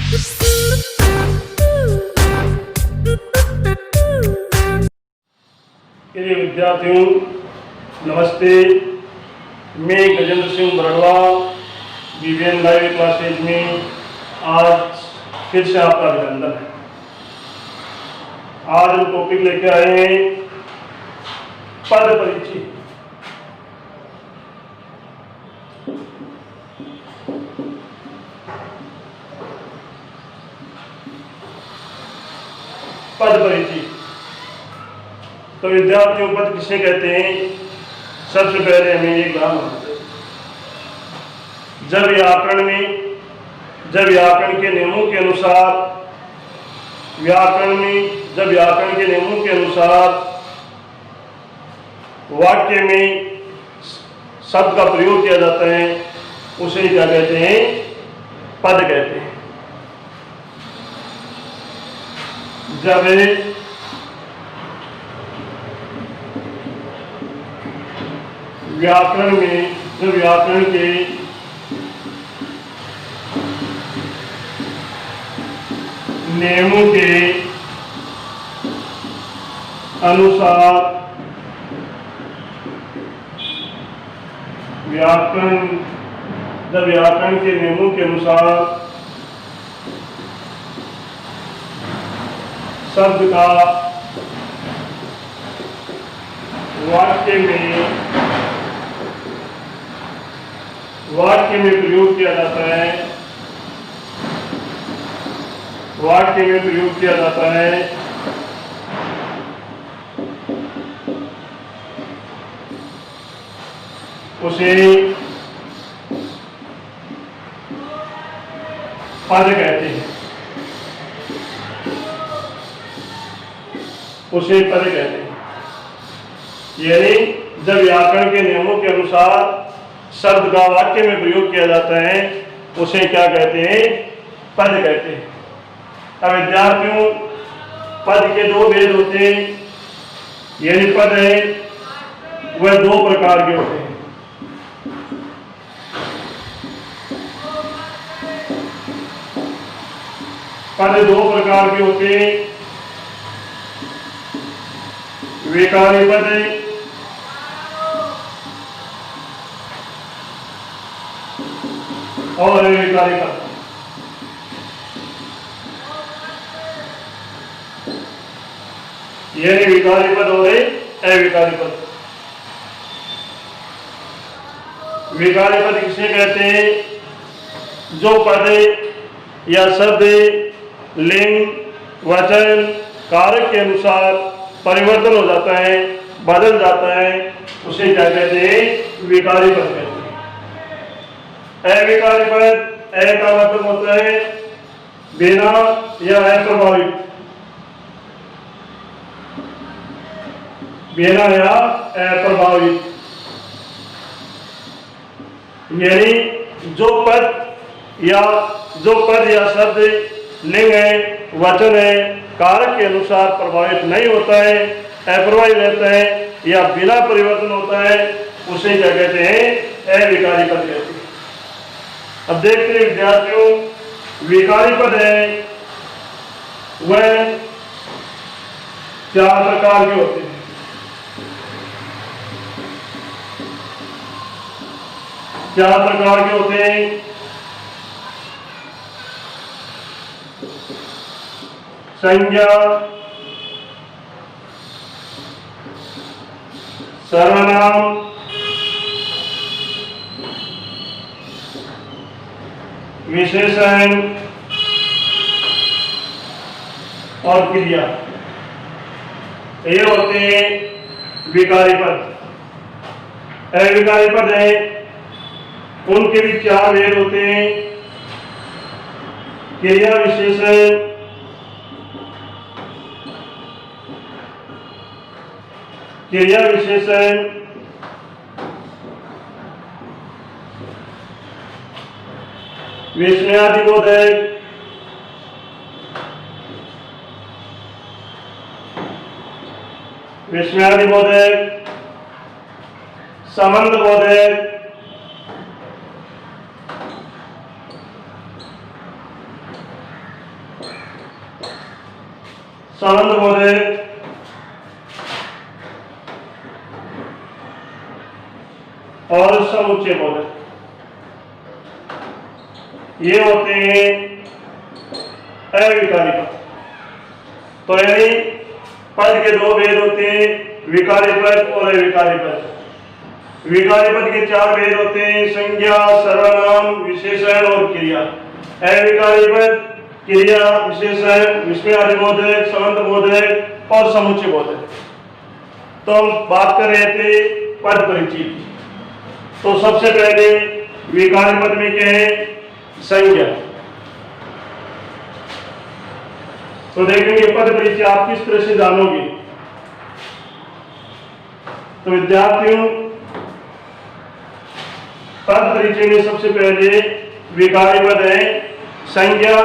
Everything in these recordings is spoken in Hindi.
प्रिय विद्यार्थियों, नमस्ते। मैं Gajendra Singh Baradwa BBN live classes में आज फिर से आपका अभिनंदन है। आज हम टॉपिक लेके आए हैं पद परिचय। पद परिचय। तो विद्यार्थियों, पद किसे कहते हैं? सबसे पहले हमें एक बात बताते हैं। जब व्याकरण के नियमों के अनुसार वाक्य में शब्द का प्रयोग किया जाता है, उसे क्या कहते हैं? पद कहते हैं। जब व्याकरण के नियमों के अनुसार शब्द का वाक्य में प्रयोग किया जाता है, उसे पद कहते हैं। यानी जब व्याकरण के नियमों के अनुसार शब्द का वाक्य में प्रयोग किया जाता है, उसे क्या कहते हैं? पद कहते हैं। अब विद्यार्थियों, पद के दो भेद होते हैं। यानी पद है वह दो प्रकार के होते हैं। पद दो प्रकार के होते हैं। विकारी पद और अविकारी पद। यानी विकारी पद और अविकारी पद। विकारी पद किसे कहते हैं? जो पद या शब्द लिंग, वचन, कारक के अनुसार परिवर्तन हो जाता है, बदल जाता है, उसे क्या कहते हैं? विकारी पद कहते हैं। अविकारी पद, अ का मतलब होता है बिना या अप्रभावित। यानी जो पद या शब्द लिंग है, वचन है, कारक के अनुसार प्रभावित नहीं होता है, अप्रभावित रहता है या बिना परिवर्तन होता है, उसे क्या कहते हैं? अविकारी पद कहते हैं। अब देखते हैं विद्यार्थियों, विकारी पद है वह चार प्रकार के होते हैं। संज्ञा, सर्वनाम, विशेषण और क्रिया। ये होते हैं विकारी पद। अविकारी पद है, उनके भी चार भेद होते हैं। क्रिया विशेषण, विस्मयादिबोधक, संबंध बोधक, संबंध बोधक और समुच्चय बोधक, ये होते हैं अविकारी पद। तो यानी पद के दो भेद होते हैं, विकारी पद और अविकारी पद। विकारी पद के चार भेद होते हैं, संज्ञा, सर्वनाम, विशेषण और क्रिया। अविकारी पद क्रिया, विशेषण, विस्मयादिबोधक, संबंध बोधक और समुच्चय बोधक। तो हम बात कर रहे थे पद परिचय की। तो सबसे पहले विकारी पद में क्या है? संज्ञा। तो देखेंगे पद परिचय आप किस तरह से जानोगे। तो विद्यार्थियों, पद परिचय में सबसे पहले विकारी पद है संज्ञा,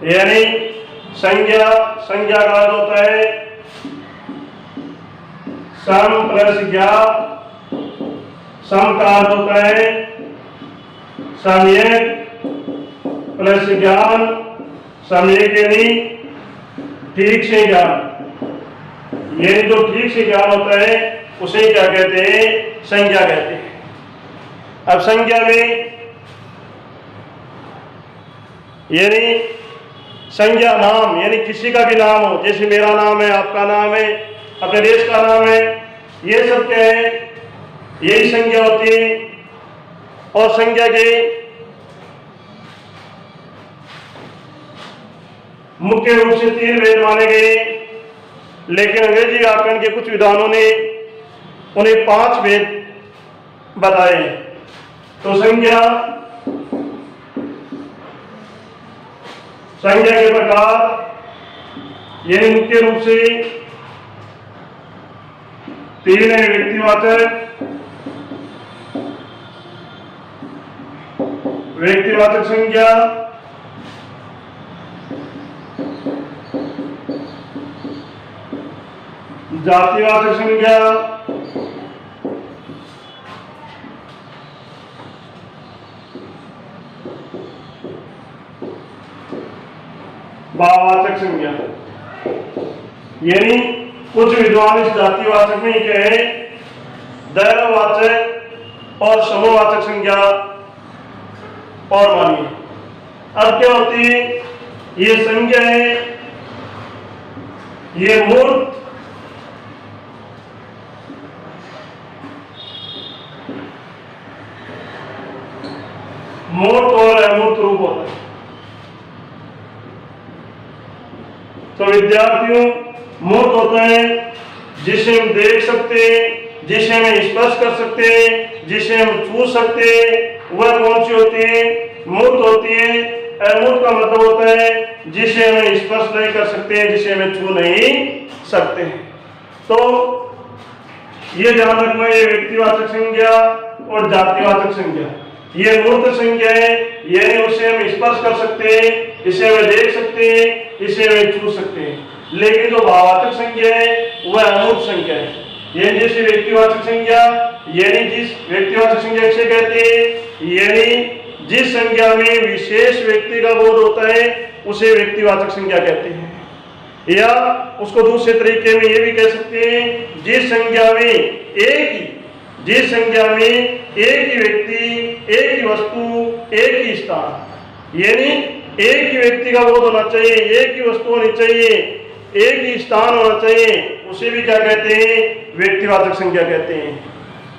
यानी संज्ञा का अर्थ होता है सम प्लस ज्ञा। सम का अर्थ होता है सम्यक प्लस ज्ञान। सम्यक यानी ठीक से ज्ञान, ये जो ठीक से ज्ञान होता है उसे क्या कहते हैं? संज्ञा कहते हैं। अब संज्ञा में यानी संज्ञा नाम, यानी किसी का भी नाम हो, जैसे मेरा नाम है, आपका नाम है, अपने देश का नाम है, ये सब क्या है? यही संज्ञा होती है। और संज्ञा के मुख्य रूप से तीन भेद माने गए, लेकिन अंग्रेजी व्याकरण के कुछ विद्वानों ने उन्हें 5 भेद बताए। तो संज्ञा के प्रकार यानी मुख्य रूप से 3 है। व्यक्तिवाचक संज्ञा, जातिवाचक संज्ञा, भाववाचक संज्ञा। यानी कुछ विद्वान इस जातिवाचक में कहे दैववाचक और समूहवाचक संज्ञा और मानिए। अब क्या होती है? ये संज्ञा है, ये मूर्त और अमूर्त रूप होता है। तो विद्यार्थियों, मूर्त होता है जिसे हम देख सकते हैं, जिसे हम स्पर्श कर सकते हैं, जिसे हम छू सकते हैं, वह कौन सी होती है? मूर्त होती है। अमूर्त का मतलब होता है जिसे हम स्पर्श नहीं कर सकते, जिसे हम छू नहीं सकते। तो ये ध्यान रखना, ये व्यक्तिवाचक संज्ञा और जातिवाचक संज्ञा। ये मूर्त संज्ञा है, यानी उसे हम स्पर्श कर सकते हैं, इसे हम देख सकते हैं, इसे हम छू सकते हैं। लेकिन जो भाववाचक संज्ञा है वह अमूर्त संज्ञा है। ये जैसे व्यक्तिवाचक संज्ञा, यानी जिस व्यक्तिवाचक संज्ञा से कहते हैं, यानी जिस संज्ञा में विशेष व्यक्ति का बोध होता है उसे व्यक्तिवाचक संज्ञा कहते हैं। या उसको दूसरे तरीके में ये भी कह सकते हैं, जिस संज्ञा में एक ही व्यक्ति, एक ही वस्तु, एक ही स्थान, यानी एक ही व्यक्ति का बोध होना चाहिए, एक ही वस्तु होनी चाहिए, एक ही स्थान होना चाहिए, उसे भी क्या कहते हैं? व्यक्तिवाचक संज्ञा कहते हैं।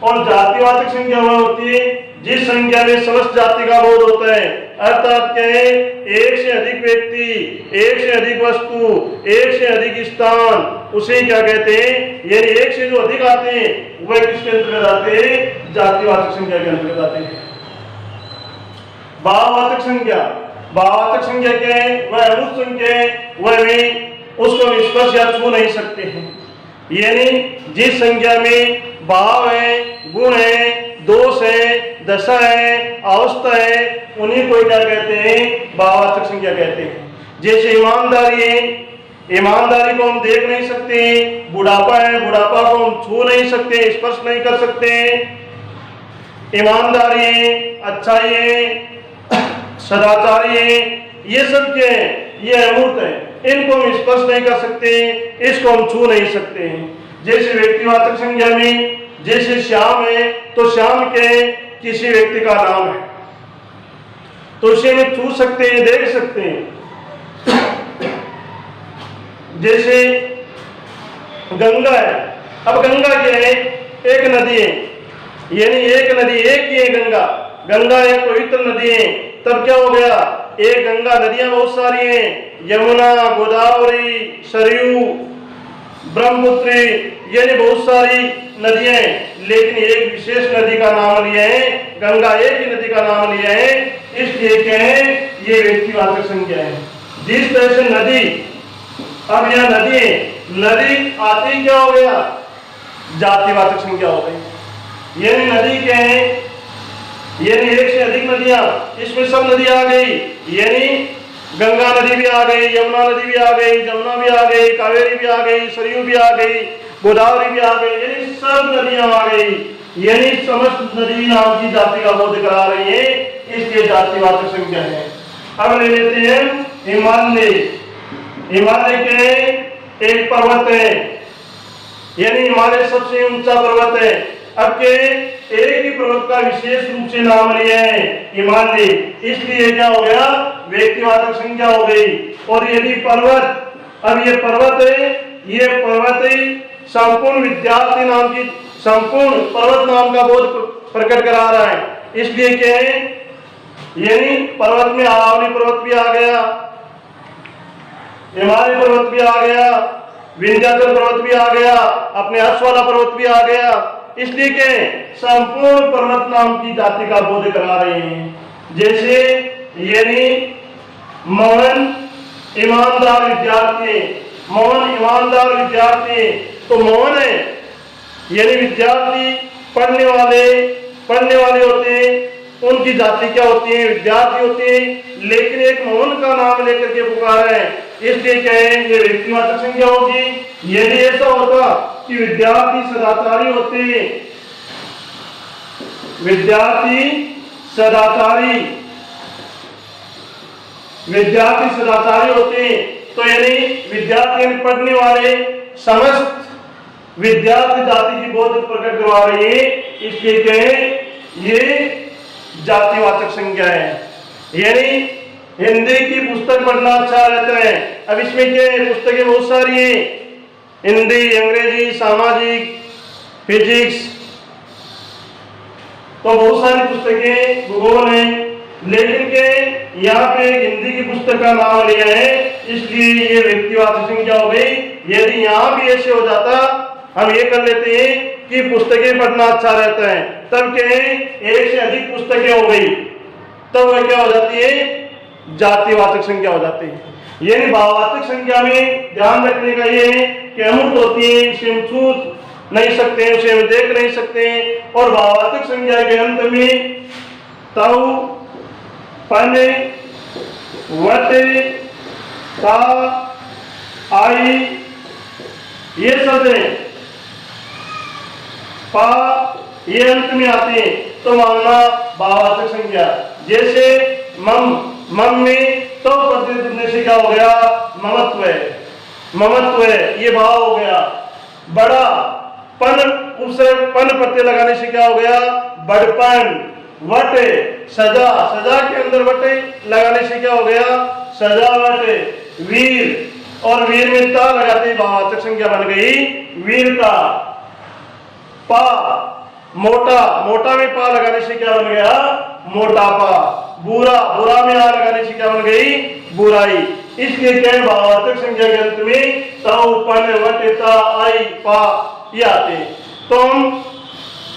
और जातिवाचक संज्ञा वह होती है जिस संज्ञा में समस्त जाति का बोध होता है। अर्थात क्या है? एक से अधिक व्यक्ति, एक से अधिक वस्तु, एक से अधिक स्थान, उसे क्या कहते हैं? यानी एक से जो अधिक आते हैं वह किसके अंतर्गत आते हैं? जातिवाचक संज्ञा के अंतर्गत आते हैं। भाववाचक संज्ञा क्या है? वह अमूर्त संज्ञा है, वह भी उसको स्पर्श या छू नहीं सकते हैं। यानी जिस संज्ञा में भाव है, गुण है, दोष है, दशा है, अवस्था है, उन्हीं को क्या कहते हैं? भाववाचक संज्ञा कहते हैं। जैसे ईमानदारी है, ईमानदारी को हम देख नहीं सकते। बुढ़ापा है, बुढ़ापा को हम छू नहीं सकते, स्पर्श नहीं कर सकते। ईमानदारी है, अच्छाई है, सदाचारी है, ये सब क्या है? ये अमूर्त है, इनको हम स्पर्श नहीं कर सकते, इसको हम छू नहीं सकते। जैसे व्यक्तिवाचक संज्ञा में जैसे श्याम है तो श्याम के किसी व्यक्ति का नाम है, तो उसे हम छू सकते हैं, देख सकते हैं। जैसे गंगा है, अब गंगा क्या है? एक नदी है, यानी एक नदी एक ही है गंगा, गंगा एक पवित्र नदी है। तब क्या हो गया? एक गंगा, नदियां बहुत सारी हैं, यमुना, गोदावरी, सरयू, ब्रह्मपुत्री, यानी बहुत सारी नदियां हैं, लेकिन एक विशेष नदी का नाम लिया है, गंगा एक ही नदी का नाम लिया है, इसलिए क्या है? ये व्यक्तिवाचक संज्ञा है। जिस तरह से नदी, अब यह नदी है, नदी आती क्या हो गया? जातिवाचक संज्ञा हो गई। यानी नदी क्या है? यानी एक से अधिक नदियां, इसमें सब नदी आ गई, यानी गंगा नदी भी आ गई, यमुना नदी भी आ गई, जमुना भी आ गई, कावेरी भी आ गई, सरयू भी आ गई, गोदावरी भी आ गई, यानी सब नदियां आ गई, यानी समस्त नदी नाम की जाति का बोध करा रही है, इसलिए जातिवाचक संज्ञा है। अब ले लेते हैं हिमालय। हिमालय के एक पर्वत है, यानी हिमालय सबसे ऊंचा पर्वत है। अब के एक ही पर्वत का विशेष रूप से नाम लिया है हिमालय, इसलिए क्या हो गया? व्यक्तिवाचक संज्ञा हो गई। और यदि पर्वत, अब ये पर्वत है, ये पर्वत ही संपूर्ण विद्यार्थी नाम की, संपूर्ण पर्वत नाम का बोध प्रकट करा रहा है, इसलिए क्या है? यानी पर्वत में अरावली पर्वत भी आ गया, हिमालय पर्वत भी आ गया, विंध्याचल पर्वत भी आ गया, अपने हर्ष वाला पर्वत भी आ गया, इसलिए के संपूर्ण पर्वत नाम की जाति का बोध करा रहे हैं। जैसे यानी मोहन ईमानदार विद्यार्थी, मोहन ईमानदार विद्यार्थी, तो मोहन है यानी विद्यार्थी पढ़ने वाले होते हैं, उनकी जाति क्या होती है? विद्यार्थी होते हैं, लेकिन एक मोहन का नाम लेकर के पुकारा है, इसलिए क्या है? ये व्यक्तिवाचक संज्ञा होगी। यदि ऐसा होता कि विद्यार्थी सदाचारी होते, विद्यार्थी सदाचारी होते, तो यानी विद्यार्थी पढ़ने वाले समस्त विद्यार्थी जाति की बोध प्रकट करवा रही है, इसलिए क्या है? ये जातिवाचक संज्ञा है। यानी हिंदी की पुस्तक पढ़ना अच्छा रहता है। अब इसमें क्या है? पुस्तकें बहुत सारी हैं, हिंदी, अंग्रेजी, सामाजिक, फिजिक्स, तो बहुत सारी पुस्तकें, भूगोल है, लेकिन के यहाँ पे हिंदी की पुस्तक का नाम लिया है, इसलिए ये व्यक्तिवाचक संज्ञा हो गई। यदि यहाँ भी ऐसे हो जाता, हम ये कर लेते हैं कि पुस्तकें पढ़ना अच्छा रहता है, तब क्या है? एक से अधिक पुस्तकें हो गई, तब वह क्या हो जाती है? जातिवाचक संज्ञा हो जाती है। यानी भाववाचक संज्ञा में ध्यान रखने का ये है कि अमूर्त होती है, इसे हम छू नहीं सकते, उसे हम देख नहीं सकते, और भाववाचक संज्ञा के अंत में तौ, पन, वट, ता, आई, ये शब्द है, पा, ये अंत में आते हैं, तो मानना भाववाचक संज्ञा। जैसे मम में तो प्रत्यय से क्या हो गया? ममत्व है, ममत्व है, ये भाव हो गया। बड़ा, पन, उसे पन प्रत्यय लगाने से क्या हो गया? बड़पन। वट, सजा, सजा के अंदर वट लगाने से क्या हो गया? सजावट। वीर, और वीर में ता लगाते भाववाचक संज्ञा बन गई वीरता। पा, मोटा, मोटा में पा लगाने से क्या बन गया? मोटापा। बुरा, बुरा में आ लगाने से क्या बन गई? बुराई। इसलिए क्या है? भाववाचक संज्ञा के अंत में तौ, पन, वट, ता, आई, पा ये आते। तो हम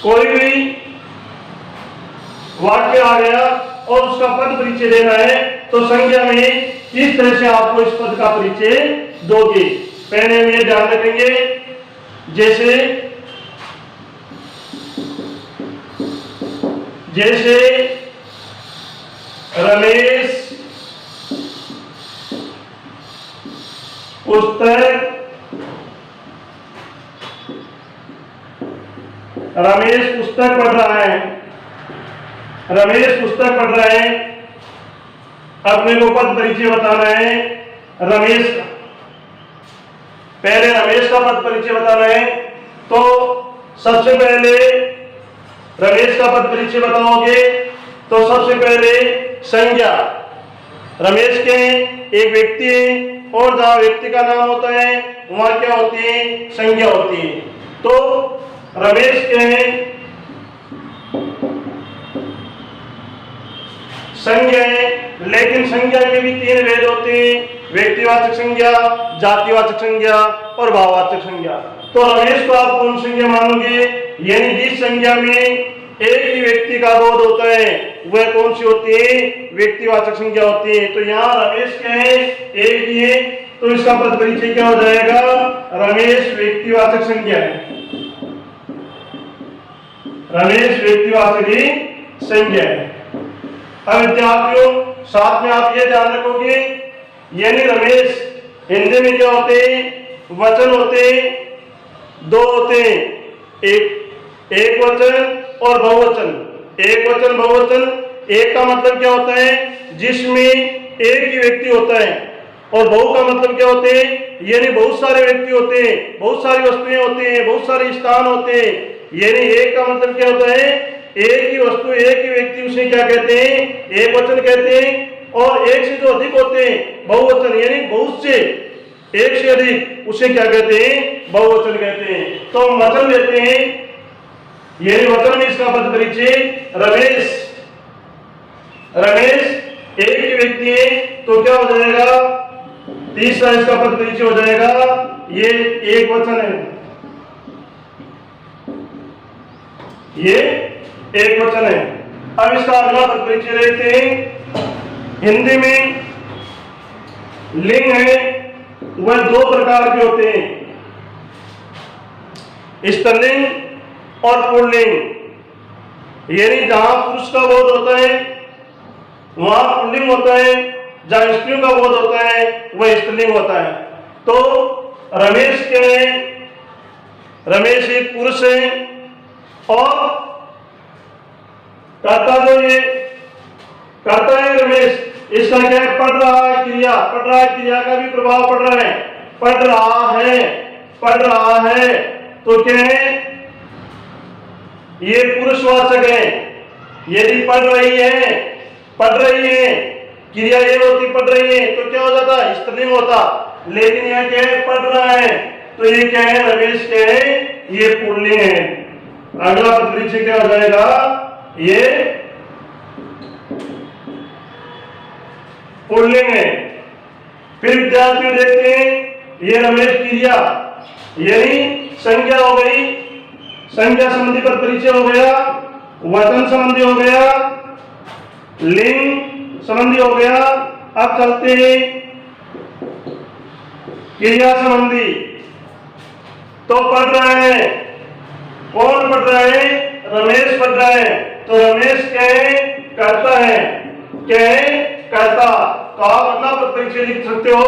कोई भी वाक्य आ गया और उसका पद परिचय देना है, तो संज्ञा में किस तरह से आपको इस पद का परिचय दोगे, पहले में ध्यान रखेंगे। जैसे रमेश पुस्तक पढ़ रहा है, रमेश पुस्तक पढ़ रहे हैं, अपने को पद परिचय बता रहे हैं। रमेश, पहले रमेश का पद परिचय बता रहे हैं, तो सबसे पहले रमेश का पद परिचय बताओगे तो सबसे पहले संज्ञा। रमेश के एक व्यक्ति है और जहां व्यक्ति का नाम होता है वहां क्या होती है, संज्ञा होती है। तो रमेश के संज्ञा है, लेकिन संज्ञा के भी तीन भेद होते हैं, व्यक्तिवाचक संज्ञा, जातिवाचक संज्ञा और भाववाचक संज्ञा। तो रमेश को आप कौन संज्ञा मानोगे, यानी जिस संज्ञा में एक ही व्यक्ति का बोध होता है वह कौन सी होती है, व्यक्तिवाचक संज्ञा होती है। तो यहाँ रमेश क्या है, एक ही है, तो इसका पद परिचय क्या हो जाएगा, रमेश व्यक्तिवाचक संज्ञा है। रमेश व्यक्तिवाचक ही संज्ञा है। अब विद्यार्थियों साथ में आप ये ध्यान रखोगे, यानी रमेश हिंदी में क्या होते हैं, वचन होते हैं, दो होते हैं, एक वचन और बहुवचन। एक वचन बहुवचन, एक का मतलब क्या होता है, जिसमें एक ही व्यक्ति होता है, और बहु का मतलब क्या होते हैं, यानी बहुत सारे व्यक्ति होते हैं, बहुत सारी वस्तुएं होती हैं, बहुत सारे स्थान होते हैं। यानी एक का मतलब क्या होता है, एक ही वस्तु, एक ही व्यक्ति, उसे क्या कहते हैं, एक वचन कहते हैं। और एक से जो अधिक होते हैं बहुवचन, यानी बहुत से, एक से अधिक, उसे क्या कहते हैं, बहुवचन कहते हैं। तो हम वचन लेते हैं, यानी वचन में इसका पद परिचय रमेश। रमेश एक ही व्यक्ति है, तो क्या हो जाएगा, तीसरा इसका पद परिचय हो जाएगा, ये एक वचन है, ये एक वचन है। अब इसका अगला पद परिचय लेते हैं। हिंदी में लिंग है वह दो प्रकार के होते हैं, स्त्रीलिंग और पुल्लिंग। यानी जहां पुरुष का बोध होता है वहां पुल्लिंग होता है, जहां स्त्रियों का बोध होता है वह स्त्रीलिंग होता है। तो रमेश क्या है, रमेश एक पुरुष है, और कर्ता जो ये करता है रमेश, इसका क्या है, पढ़ रहा है क्रिया, पढ़ रहा है क्रिया का भी प्रभाव पड़ रहा है, पढ़ रहा है, पढ़ रहा है, तो क्या है, ये पुरुषवाचक है। यदि पढ़ रही है, पढ़ रही है, क्रिया ये होती पढ़ रही है, तो क्या हो जाता, स्त्रीलिंग होता। लेकिन यह क्या है, पढ़ रहा है, तो ये क्या है, रमेश क्या है, ये पुल्लिंग है। अगला पद परिचय क्या हो जाएगा, ये पुल्लिंग है। फिर विद्यार्थियों देखते हैं, ये रमेश क्रिया, यानी संज्ञा हो गई, संज्ञा संबंधी पद परिचय हो गया, वचन संबंधी हो गया, लिंग संबंधी हो गया। अब चलते हैं क्रिया संबंधी। तो पढ़ रहा है, कौन पढ़ रहा है, रमेश पढ़ रहा है, तो रमेश क्या है, करता है, क्या है, करता। तो आप अपना पद परिचय लिख सकते हो,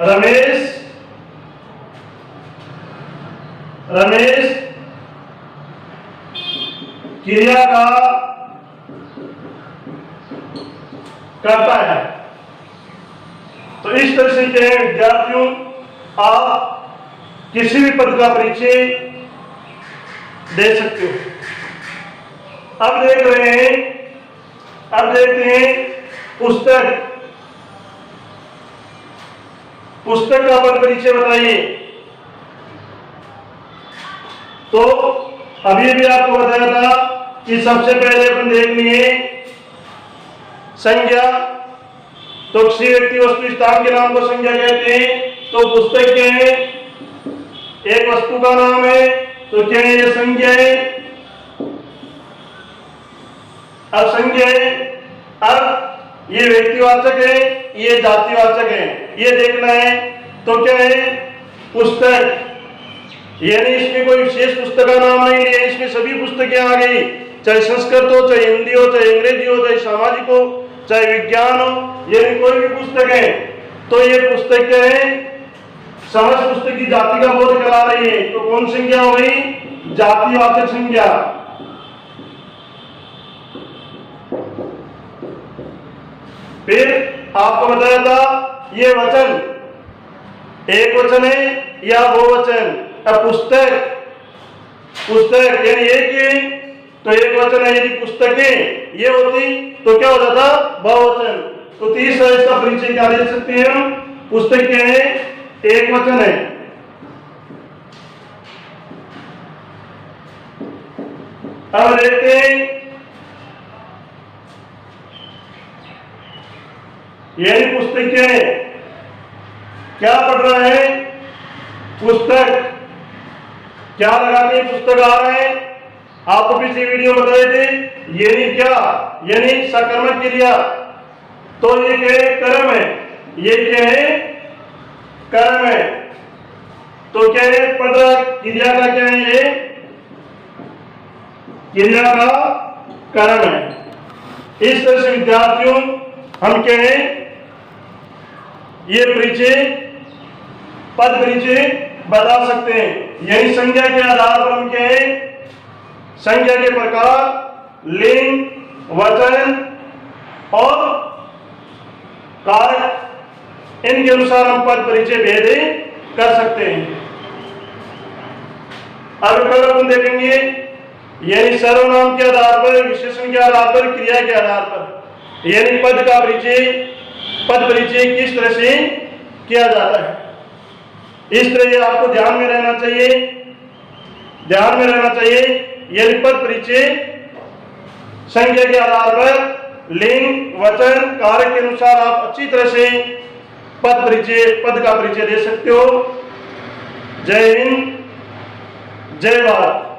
रमेश, रमेश क्रिया का करता है। तो इस तरह से क्या है विद्यार्थियों, आप किसी भी पद का परिचय दे सकते हो। अब देख रहे हैं, अब देखते हैं पुस्तक, पुस्तक का पद परिचय बताइए। तो अभी भी आपको बताया था कि सबसे पहले अपन देख लिए संज्ञा। तो किसी व्यक्ति वस्तु स्थान के नाम को संज्ञा कहते हैं। तो पुस्तक क्या है, एक वस्तु का नाम है, तो क्या है, ये संज्ञा है। अब संज्ञा है, अब ये व्यक्तिवाचक है, ये जातिवाचक है, ये देखना है। तो क्या है, पुस्तक, यानी इसमें कोई विशेष पुस्तक का नाम नहीं लिया, इसमें सभी पुस्तकें आ गई, चाहे संस्कृत हो, चाहे हिंदी हो, चाहे अंग्रेजी हो, चाहे सामाजिक हो, चाहे विज्ञान हो, यानी कोई भी पुस्तक है। तो ये पुस्तक क्या है, समस्त पुस्तक की जाति का बोध करा रही है। तो कौन संज्ञा हो गई, जातिवाचक संज्ञा। फिर आपको बताया था ये वचन एक वचन है या बहुवचन। अब पुस्तक, पुस्तक यानी एक ही, तो एक वचन है। यदि पुस्तकें ये होती तो क्या हो जाता, बहुवचन। तो तीसरा इसका परिचय क्या दे सकते हैं हम, पुस्तकें हैं एक वचन है। अब देखते हैं यही पुस्तकें क्या पढ़ रहा है, पुस्तक क्या लगाते हैं, पुस्तक आ रहे हैं। आपको पिछली वीडियो बताए थे यानी क्या, यानी सकर्मक क्रिया, तो ये क्या है, कर्म है। ये क्या है, कर्म है। तो क्या है, पढ़ रहा क्रिया का क्या है, ये क्रिया का कर्म है। इस तरह से विद्यार्थियों हम क्या है, ये परिचय पद परिचय बता सकते हैं। यानी संज्ञा के आधार पर हम क्या है, संज्ञा के प्रकार, लिंग, वचन और कारक, इनके अनुसार हम पद परिचय भेद कर सकते हैं। अब कल हम देखेंगे यानी सर्वनाम के आधार पर, विशेषण के आधार पर, क्रिया के आधार पर, यानी पद का परिचय, पद परिचय किस तरह से किया जाता है। इस तरह ये आपको ध्यान में रहना चाहिए, ध्यान में रहना चाहिए। यानी पद परिचय संज्ञा के आधार पर, लिंग, वचन, कारक के अनुसार आप अच्छी तरह से पद परिचय, पद का परिचय दे सकते हो। जय हिंद, जय भारत।